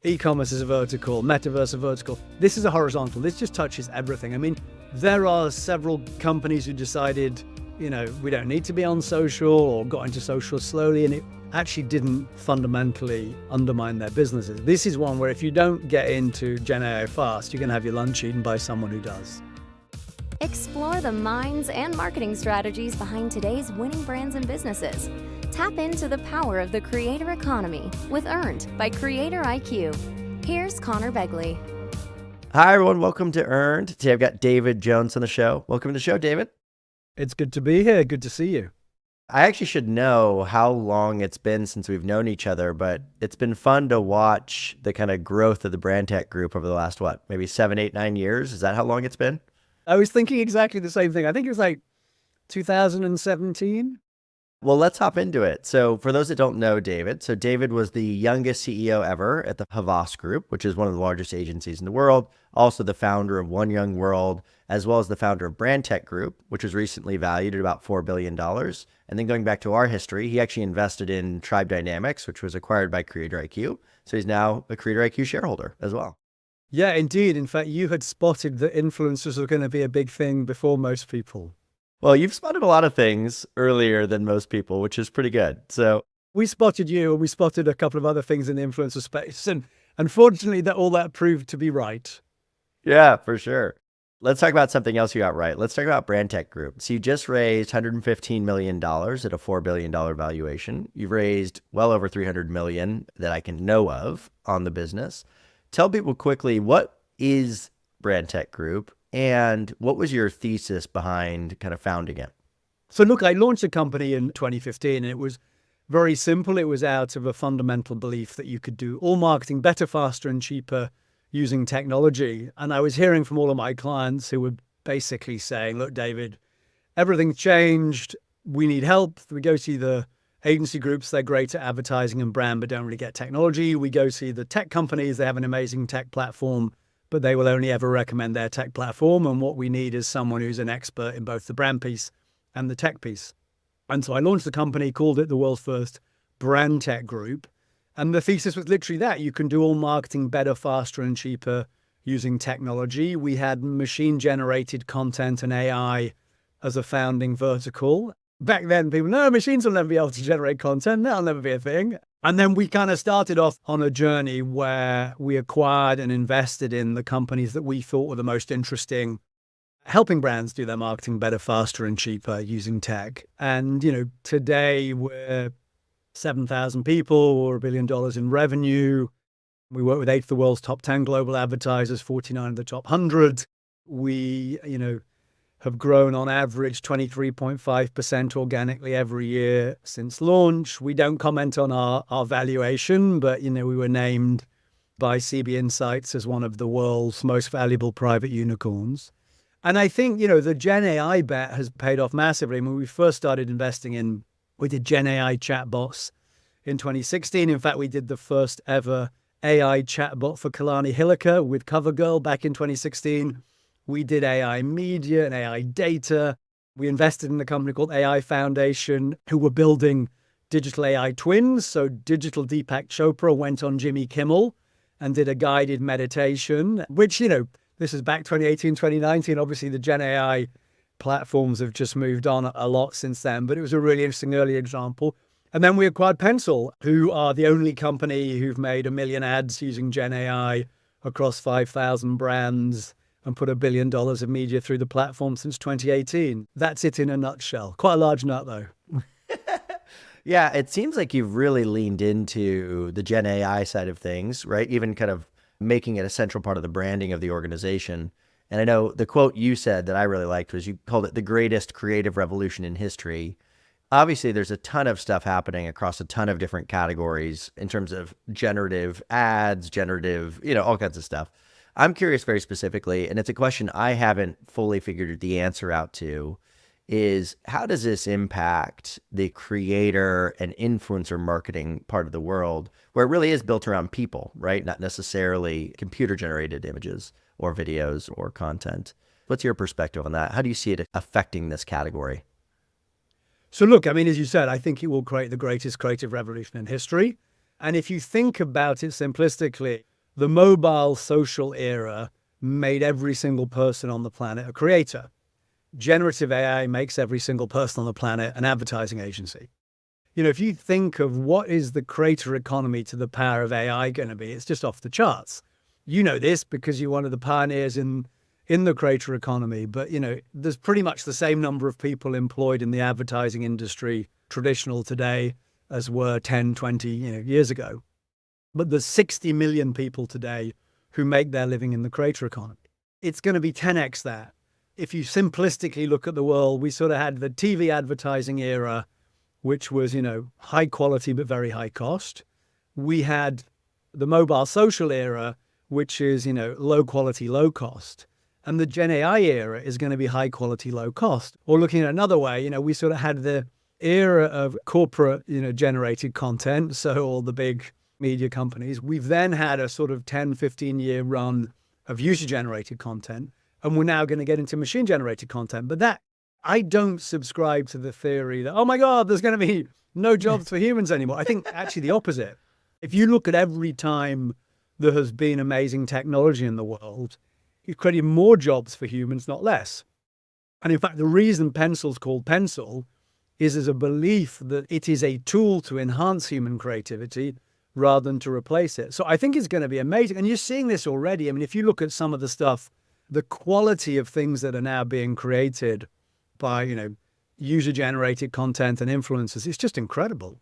E-commerce is a vertical, metaverse a vertical. This is a horizontal. This just touches everything. I mean, there are several companies who decided, we don't need to be on social or got into social slowly, and it actually didn't fundamentally undermine their businesses. This is one where if you don't get into Gen AI fast, you're going to have your lunch eaten by someone who does. Explore the minds and marketing strategies behind today's winning brands and businesses. Tap into the power of the creator economy with Earned by Creator IQ. Here's Connor Begley. Hi, everyone. Welcome to Earned. Today I've got David Jones on the show. Welcome to the show, David. It's good to be here. Good to see you. I actually should know how long it's been since we've known each other, but it's been fun to watch the kind of growth of the BrandTech Group over the last, maybe 7, 8, 9 years? Is that how long it's been? I was thinking exactly the same thing. I think it was like 2017. Well, let's hop into it. So for those that don't know David, David was the youngest CEO ever at the Havas Group, which is one of the largest agencies in the world, also the founder of One Young World, as well as the founder of BrandTech Group, which was recently valued at about $4 billion. And then going back to our history, he actually invested in Tribe Dynamics, which was acquired by Creator IQ. So he's now a Creator IQ shareholder as well. Yeah, indeed. In fact, you had spotted that influencers were going to be a big thing before most people. Well, you've spotted a lot of things earlier than most people, which is pretty good. So we spotted you, and we spotted a couple of other things in the influencer space. And unfortunately, all that proved to be right. Yeah, for sure. Let's talk about something else you got right. Let's talk about BrandTech Group. So you just raised $115 million at a $4 billion valuation. You've raised well over $300 million that I can know of on the business. Tell people quickly, what is BrandTech Group? And what was your thesis behind kind of founding it? So look, I launched a company in 2015, and it was very simple. It was out of a fundamental belief that you could do all marketing better, faster, and cheaper using technology. And I was hearing from all of my clients who were basically saying, look, David, everything's changed. We need help. We go see the agency groups. They're great at advertising and brand, but don't really get technology. We go see the tech companies. They have an amazing tech platform, but they will only ever recommend their tech platform. And what we need is someone who's an expert in both the brand piece and the tech piece. And so I launched the company, called it the world's first BrandTech Group. And the thesis was literally that you can do all marketing better, faster, and cheaper using technology. We had machine-generated content and AI as a founding vertical. Back then, people, no, machines will never be able to generate content. That'll never be a thing. And then we kind of started off on a journey where we acquired and invested in the companies that we thought were the most interesting, helping brands do their marketing better, faster, and cheaper using tech. And, today we're 7,000 people, we're $1 billion in revenue. We work with 8 of the world's top 10 global advertisers, 49 of the top 100. We, have grown on average 23.5% organically every year since launch. We don't comment on our valuation, but, we were named by CB Insights as one of the world's most valuable private unicorns. And I think, the Gen AI bet has paid off massively. I mean, when we first started investing we did Gen AI chatbots in 2016. In fact, we did the first ever AI chatbot for Kalani Hilliker with CoverGirl back in 2016. We did AI media and AI data. We invested in a company called AI Foundation, who were building digital AI twins. So digital Deepak Chopra went on Jimmy Kimmel and did a guided meditation, which, this is back 2018, 2019. Obviously, the Gen AI platforms have just moved on a lot since then, but it was a really interesting early example. And then we acquired Pencil, who are the only company who've made 1 million ads using Gen AI across 5,000 brands and put $1 billion of media through the platform since 2018. That's it in a nutshell. Quite a large nut, though. Yeah, it seems like you've really leaned into the Gen AI side of things, right? Even kind of making it a central part of the branding of the organization. And I know the quote you said that I really liked was you called it the greatest creative revolution in history. Obviously, there's a ton of stuff happening across a ton of different categories in terms of generative ads, generative, all kinds of stuff. I'm curious very specifically, and it's a question I haven't fully figured the answer out to, is how does this impact the creator and influencer marketing part of the world where it really is built around people, right? Not necessarily computer-generated images or videos or content. What's your perspective on that? How do you see it affecting this category? So look, I mean, as you said, I think it will create the greatest creative revolution in history. And if you think about it simplistically, the mobile social era made every single person on the planet a creator. Generative AI makes every single person on the planet an advertising agency. If you think of what is the creator economy to the power of AI going to be, it's just off the charts. You know this because you're one of the pioneers in the creator economy, but there's pretty much the same number of people employed in the advertising industry, traditional today, as were 10, 20 years ago. But there's 60 million people today who make their living in the creator economy. It's going to be 10x that. If you simplistically look at the world, we sort of had the TV advertising era, which was, high quality but very high cost. We had the mobile social era, which is, low quality, low cost. And the Gen AI era is going to be high quality, low cost. Or looking at another way, we sort of had the era of corporate, generated content. So all the big media companies. We've then had a sort of 10, 15-year run of user-generated content. And we're now going to get into machine-generated content. But I don't subscribe to the theory that, oh my God, there's going to be no jobs for humans anymore. I think actually the opposite. If you look at every time there has been amazing technology in the world, it's created more jobs for humans, not less. And in fact, the reason pencil's called pencil is as a belief that it is a tool to enhance human creativity rather than to replace it. So I think it's going to be amazing. And you're seeing this already. I mean, if you look at some of the stuff, the quality of things that are now being created by, user-generated content and influencers, it's just incredible.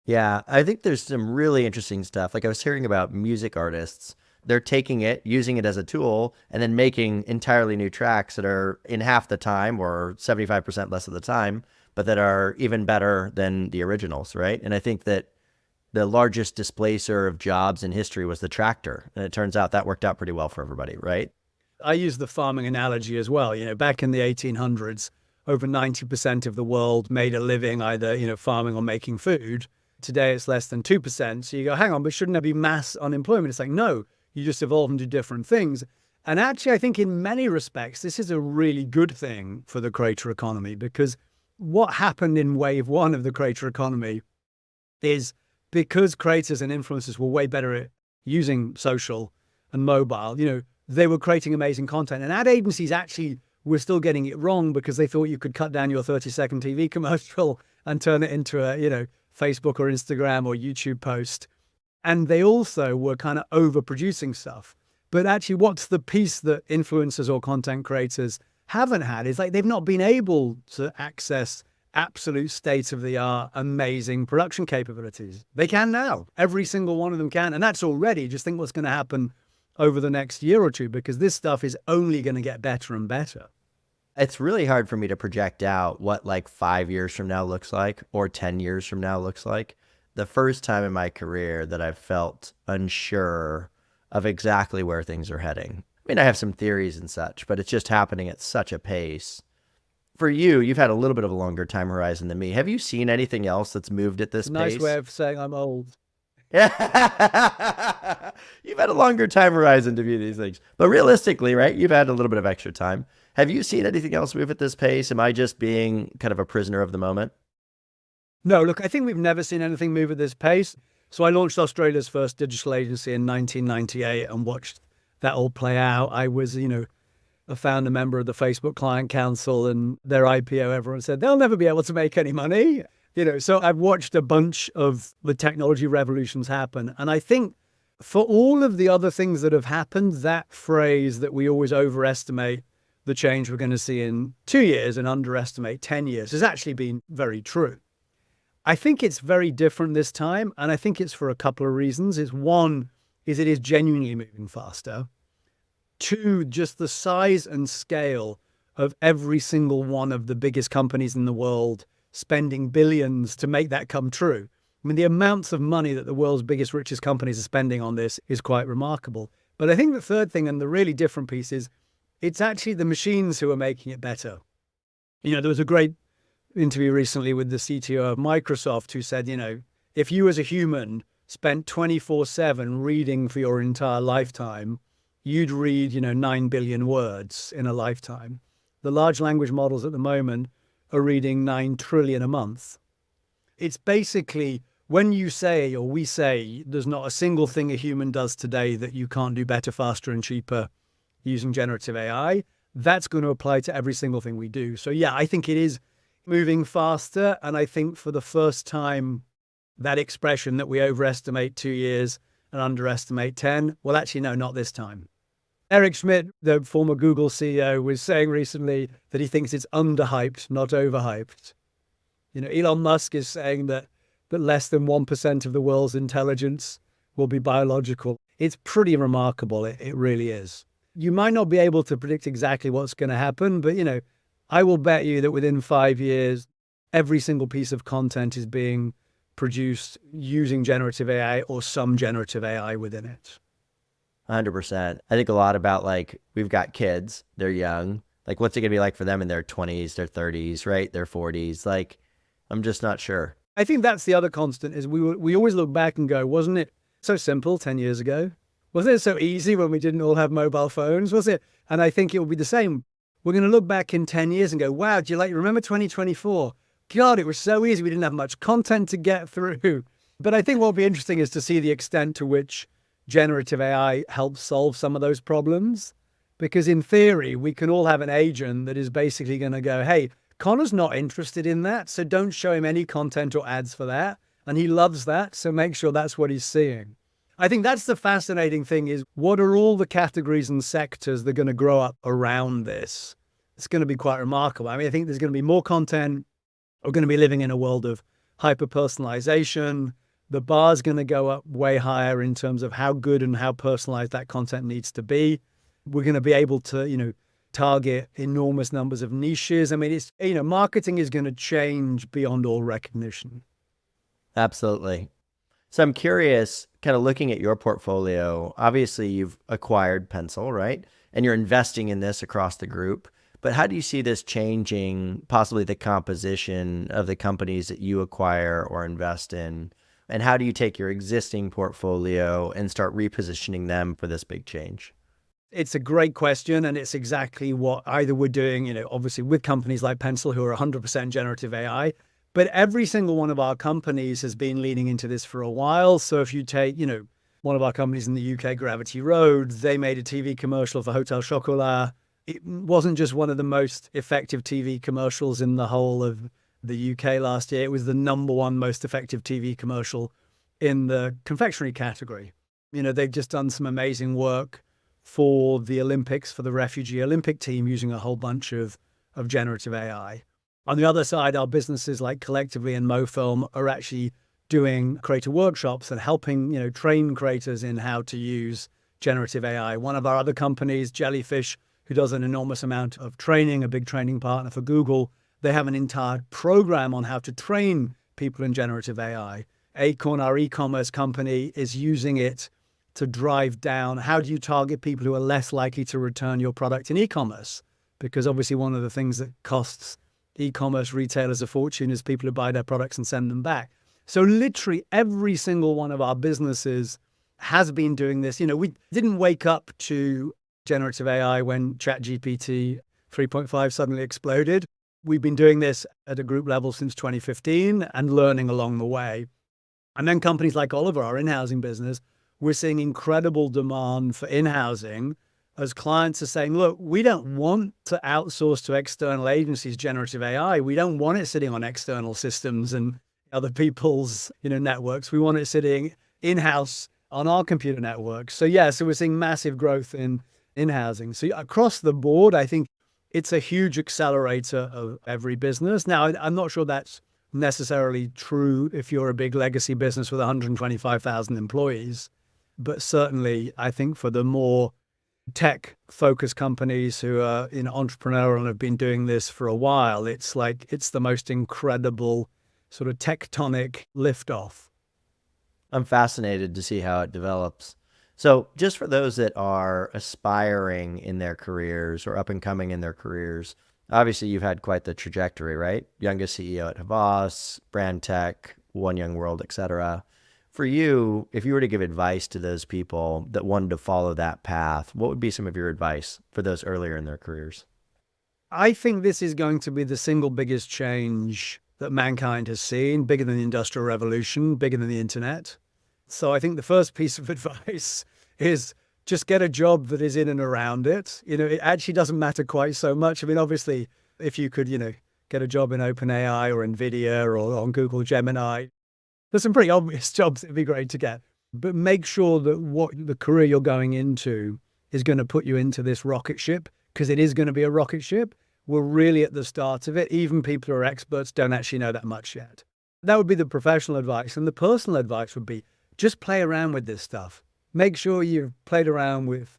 Yeah, I think there's some really interesting stuff. Like I was hearing about music artists. They're taking it, using it as a tool, and then making entirely new tracks that are in half the time or 75% less of the time, but that are even better than the originals, right? And I think that the largest displacer of jobs in history was the tractor. And it turns out that worked out pretty well for everybody, right? I use the farming analogy as well. Back in the 1800s, over 90% of the world made a living either, farming or making food. Today, it's less than 2%. So you go, hang on, but shouldn't there be mass unemployment? It's like, no, you just evolve and do different things. And actually, I think in many respects, this is a really good thing for the creator economy, because what happened in wave one of the creator economy is because creators and influencers were way better at using social and mobile, they were creating amazing content. And ad agencies actually were still getting it wrong because they thought you could cut down your 30-second TV commercial and turn it into a, Facebook or Instagram or YouTube post. And they also were kind of overproducing stuff. But actually, what's the piece that influencers or content creators haven't had is they've not been able to access absolute state-of-the-art, amazing production capabilities. They can now. Every single one of them can. And that's already, just think what's going to happen over the next year or two, because this stuff is only going to get better and better. It's really hard for me to project out what 5 years from now looks like or 10 years from now looks like. The first time in my career that I've felt unsure of exactly where things are heading. I mean, I have some theories and such, but it's just happening at such a pace. For you, you've had a little bit of a longer time horizon than me. Have you seen anything else that's moved at this pace? Nice way of saying I'm old. You've had a longer time horizon to view these things. But realistically, right, you've had a little bit of extra time. Have you seen anything else move at this pace? Am I just being kind of a prisoner of the moment? No, look, I think we've never seen anything move at this pace. So I launched Australia's first digital agency in 1998 and watched that all play out. I was, a founder member of the Facebook Client Council, and their IPO, everyone said, they'll never be able to make any money. So I've watched a bunch of the technology revolutions happen. And I think for all of the other things that have happened, that phrase that we always overestimate the change we're going to see in 2 years and underestimate 10 years has actually been very true. I think it's very different this time, and I think it's for a couple of reasons. One is it is genuinely moving faster. Two, just the size and scale of every single one of the biggest companies in the world spending billions to make that come true. I mean, the amounts of money that the world's biggest, richest companies are spending on this is quite remarkable. But I think the third thing, and the really different piece, is it's actually the machines who are making it better. There was a great interview recently with the CTO of Microsoft who said, if you as a human spent 24/7 reading for your entire lifetime, you'd read, 9 billion words in a lifetime. The large language models at the moment are reading 9 trillion a month. It's basically when you say, or we say, there's not a single thing a human does today that you can't do better, faster, and cheaper using generative AI, that's going to apply to every single thing we do. So yeah, I think it is moving faster. And I think for the first time, that expression that we overestimate 2 years and underestimate 10, well, actually, no, not this time. Eric Schmidt, the former Google CEO, was saying recently that he thinks it's underhyped, not overhyped. Elon Musk is saying that less than 1% of the world's intelligence will be biological. It's pretty remarkable. It really is. You might not be able to predict exactly what's going to happen, but, I will bet you that within 5 years, every single piece of content is being produced using generative AI or some generative AI within it. 100%. I think a lot about we've got kids, they're young. What's it going to be like for them in their 20s, their 30s, right? Their 40s. I'm just not sure. I think that's the other constant is we always look back and go, wasn't it so simple 10 years ago? Wasn't it so easy when we didn't all have mobile phones? Was it? And I think it will be the same. We're going to look back in 10 years and go, wow, do you remember 2024? God, it was so easy. We didn't have much content to get through. But I think what will be interesting is to see the extent to which generative AI helps solve some of those problems. Because in theory, we can all have an agent that is basically going to go, hey, Connor's not interested in that, so don't show him any content or ads for that. And he loves that, so make sure that's what he's seeing. I think that's the fascinating thing is what are all the categories and sectors that are going to grow up around this? It's going to be quite remarkable. I think there's going to be more content. We're going to be living in a world of hyper-personalization. The bar's going to go up way higher in terms of how good and how personalized that content needs to be. We're going to be able to, target enormous numbers of niches. It's, marketing is going to change beyond all recognition. Absolutely. So I'm curious, kind of looking at your portfolio, obviously you've acquired Pencil, right? And you're investing in this across the group. But how do you see this changing possibly the composition of the companies that you acquire or invest in? And how do you take your existing portfolio and start repositioning them for this big change? It's a great question. And it's exactly what either we're doing, obviously with companies like Pencil, who are 100% generative AI, but every single one of our companies has been leaning into this for a while. So if you take, one of our companies in the UK, Gravity Road, they made a TV commercial for Hotel Chocolat. It wasn't just one of the most effective TV commercials in the whole of the UK last year. It was the #1 most effective TV commercial in the confectionery category. They've just done some amazing work for the Olympics, for the refugee Olympic team, using a whole bunch of generative AI. On the other side, our businesses like Collectively and MoFilm are actually doing creator workshops and helping, train creators in how to use generative AI. One of our other companies, Jellyfish, who does an enormous amount of training, a big training partner for Google, they have an entire program on how to train people in generative AI. Acorn, our e-commerce company, is using it to drive down how do you target people who are less likely to return your product in e-commerce? Because obviously one of the things that costs e-commerce retailers a fortune is people who buy their products and send them back. So literally every single one of our businesses has been doing this. We didn't wake up to generative AI when ChatGPT 3.5 suddenly exploded. We've been doing this at a group level since 2015 and learning along the way. And then companies like Oliver, our in-housing business, we're seeing incredible demand for in-housing as clients are saying, look, we don't want to outsource to external agencies generative AI. We don't want it sitting on external systems and other people's networks. We want it sitting in-house on our computer networks. So we're seeing massive growth in housing. So across the board, I think it's a huge accelerator of every business. Now, I'm not sure that's necessarily true if you're a big legacy business with 125,000 employees. But certainly, I think for the more tech-focused companies who are entrepreneurial and have been doing this for a while, it's the most incredible sort of tectonic liftoff. I'm fascinated to see how it develops. So just for those that are aspiring in their careers or up and coming in their careers, obviously you've had quite the trajectory, right? Youngest CEO at Havas, BrandTech, One Young World, etc. For you, if you were to give advice to those people that wanted to follow that path, what would be some of your advice for those earlier in their careers? I think this is going to be the single biggest change that mankind has seen, bigger than the Industrial Revolution, bigger than the internet. So I think the first piece of advice is just get a job that is in and around it. It actually doesn't matter quite so much. I mean, obviously, if you could, get a job in OpenAI or NVIDIA or on Google Gemini, there's some pretty obvious jobs that'd be great to get. But make sure that what the career you're going into is going to put you into this rocket ship, because it is going to be a rocket ship. We're really at the start of it. Even people who are experts don't actually know that much yet. That would be the professional advice. And the personal advice would be just play around with this stuff. Make sure you've played around with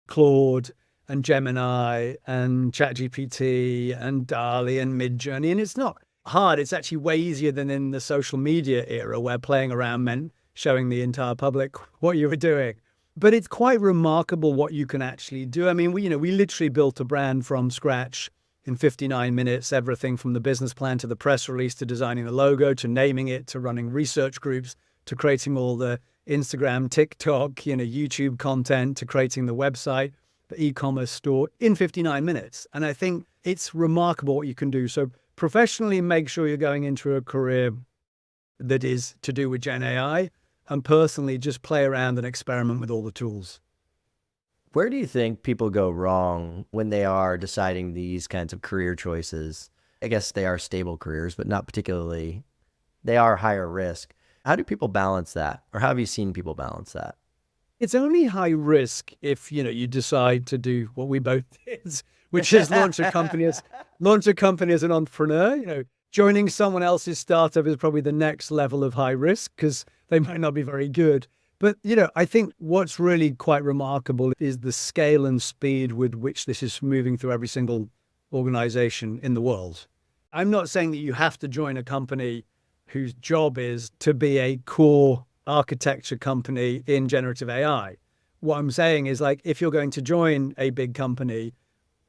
Claude and Gemini and ChatGPT and DALL-E and Midjourney. And it's not hard. It's actually way easier than in the social media era where playing around meant showing the entire public what you were doing. But it's quite remarkable what you can actually do. I mean, we literally built a brand from scratch in 59 minutes, everything from the business plan to the press release to designing the logo to naming it to running research groups to creating all the Instagram, TikTok, YouTube content to creating the website, the e-commerce store in 59 minutes. And I think it's remarkable what you can do. So professionally, make sure you're going into a career that is to do with Gen AI. And personally, just play around and experiment with all the tools. Where do you think people go wrong when they are deciding these kinds of career choices? I guess they are stable careers, but not particularly. They are higher risk. How do people balance that? Or how have you seen people balance that? It's only high risk if, you decide to do what we both did, which is launch a company as an entrepreneur. Joining someone else's startup is probably the next level of high risk because they might not be very good. But, I think what's really quite remarkable is the scale and speed with which this is moving through every single organization in the world. I'm not saying that you have to join a company whose job is to be a core architecture company in generative AI. What I'm saying is, like, if you're going to join a big company,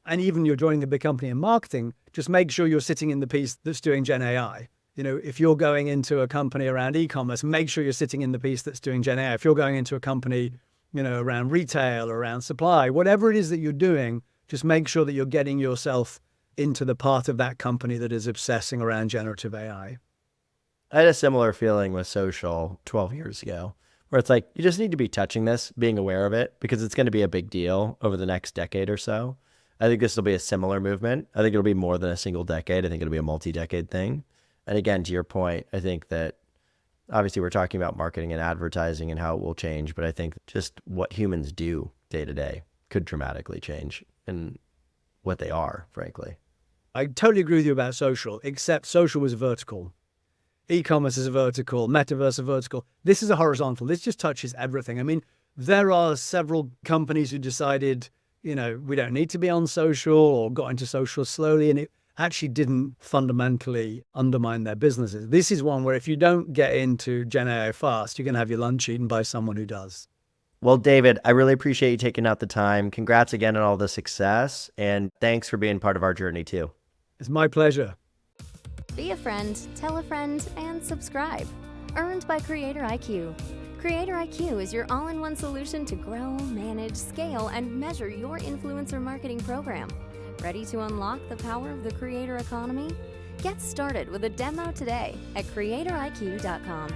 and even you're joining a big company in marketing, just make sure you're sitting in the piece that's doing Gen AI. If you're going into a company around e-commerce, make sure you're sitting in the piece that's doing Gen AI. If you're going into a company, around retail or around supply, whatever it is that you're doing, just make sure that you're getting yourself into the part of that company that is obsessing around generative AI. I had a similar feeling with social 12 years ago, where it's like, you just need to be touching this, being aware of it, because it's going to be a big deal over the next decade or so. I think this will be a similar movement. I think it'll be more than a single decade. I think it'll be a multi-decade thing. And again, to your point, I think that obviously we're talking about marketing and advertising and how it will change, but I think just what humans do day to day could dramatically change in what they are, frankly. I totally agree with you about social, except social was a vertical. E-commerce is a vertical, metaverse a vertical. This is a horizontal. This just touches everything. I mean, there are several companies who decided, we don't need to be on social or got into social slowly, and it actually didn't fundamentally undermine their businesses. This is one where if you don't get into Gen AI fast, you're going to have your lunch eaten by someone who does. Well, David, I really appreciate you taking out the time. Congrats again on all the success, and thanks for being part of our journey too. It's my pleasure. Be a friend, tell a friend, and subscribe. Earned by Creator IQ. Creator IQ is your all-in-one solution to grow, manage, scale, and measure your influencer marketing program. Ready to unlock the power of the creator economy? Get started with a demo today at creatoriq.com.